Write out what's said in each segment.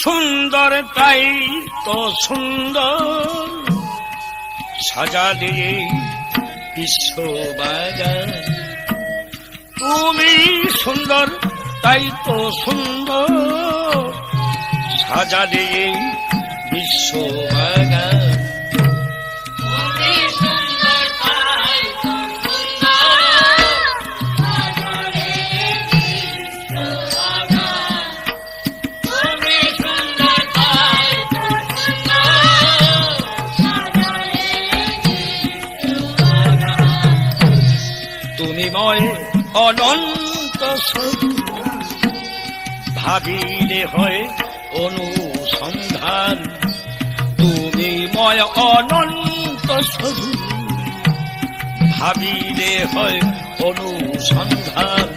সুন্দর তাই তো সুন্দর সাজালে বিশ্ববাজার। তুমি সুন্দর তাই তো সুন্দর সাজালে বিশ্ববাজার। তুমি ময় অনন্ত ভাবিলে হয় অনুসন্ধান। তুমি ময় অনন্ত ভাবিলে হয় অনুসন্ধান।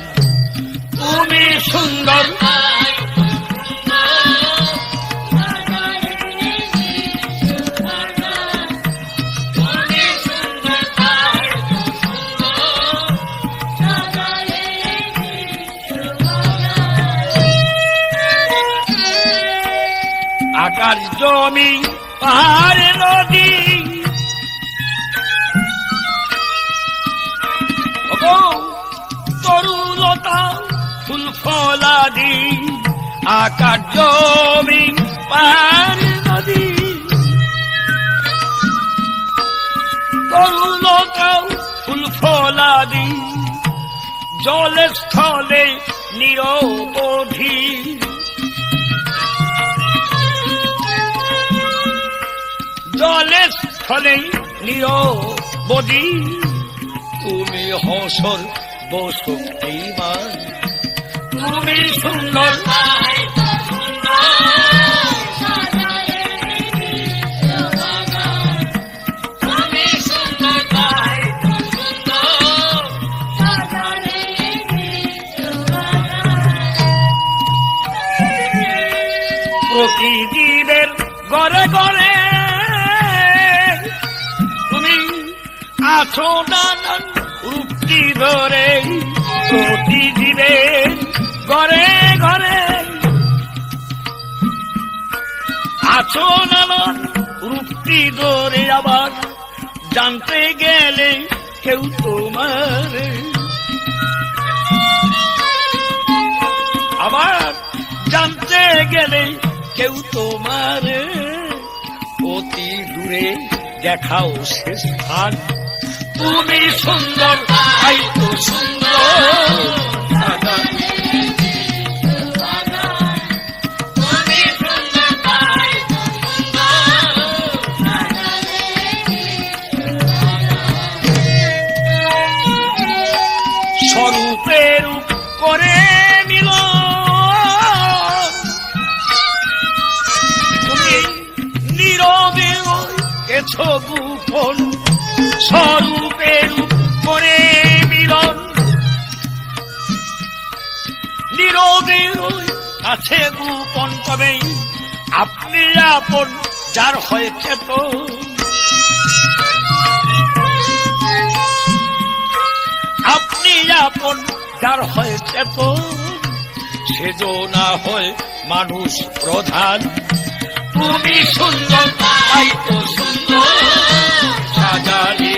তুমি সুন্দর আকাশ জমি পাহাড় নদী তরুলতা ফুল ফলাদি। আকাশ জমি পাহাড় নদী তরুলতা ফুল ফলাদি। জলে স্থলে নিরবধি জলে স্থলে নিরবধি। তুমি হসর বসক্তিমান। তুমি সুন্দর প্রতিজীবের ঘরে ঘরে আছো নানান রূপটি ধরে। প্রতিজীবের ঘরে ঘরে আছো নানান রূপটি ধরে। আবার জানতে গেলে কেউ তোমার, আবার জানতে গেলে কেউ তোমার। অতি দূরে দেখাও সে স্থান। তুমি সুন্দর তাই তো সুন্দর স্বরূপের করে মিল। তুমি নীরবে গেছো গোপন। স্বরূপের করে মিলন নীরবে আছে গোপন। তবে আপনি আপন যার হয়েছে তো। আপনি আপন যার হয়েছে তো। সেজো না হয় মানুষ প্রধান। তুমি সুন্দর তাই তো সুন্দর সাজালে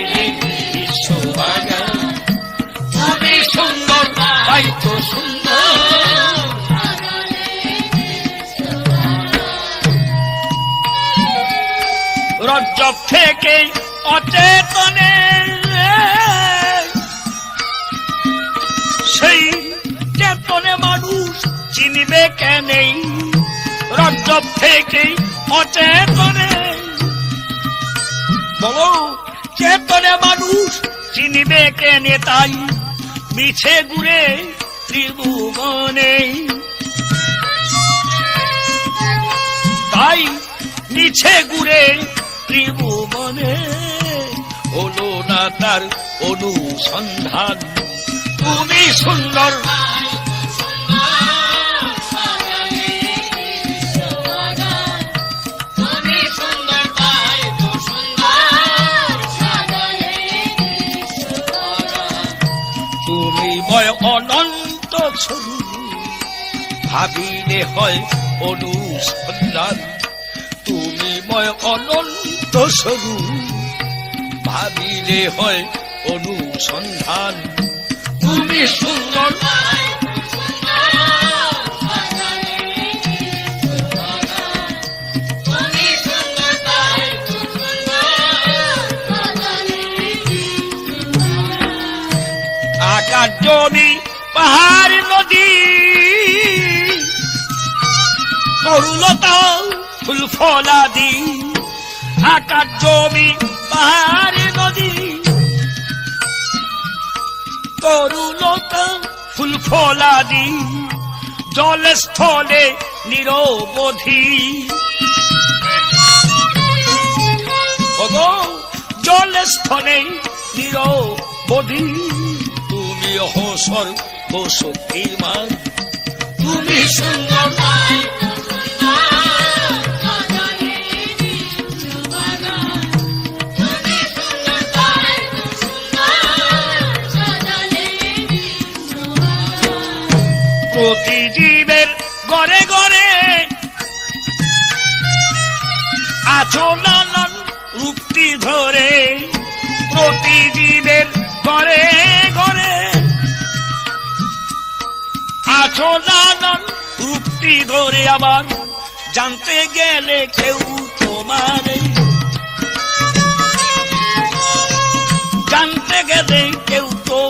বিশ্ববাজার। তুমি সুন্দর তাই তো সুন্দর। রজ্জব থেকে অচেতনে সেই চেতনে মানুষ চিনবে কেনে। রজ্জব থেকে অচেতনে বলো চেতনে মানুষ চিনবে কেনে। তাই মিছে ঘুরে ত্রিভুবনে। তাই মিছে ঘুরে ত্রিভুবনে। হলো না তার অনুসন্ধান। তুমি সুন্দর তুমি ময় অনন্ত ছবি ভাবিলে হয় অনুসন্ধান, তুমি ময় অনন্ত স্বরূপ, ভাবিলে হয় অনুসন্ধান। তুমি সুন্দর আকাশ জমি পাহাড় নদী, তরুলতা ফুল ফলাদি। আকাশ জমি পাহাড় নদী, তরুলতা ফুল ফলাদি। জলে স্থলে নিরবধি, জলে স্থলে নিরবধি। তুমি সর্বশক্তিমান, তুমি সুন্দর প্রতি জীবের ঘরে ঘরে আছো নানান রূপটি ধরে। প্রতি জীবের ঘরে ঘরে আছো নানান রূপটি ধরে। আবার জানতে গেলে কেউ তোমার, জানতে গেলে কেউ তো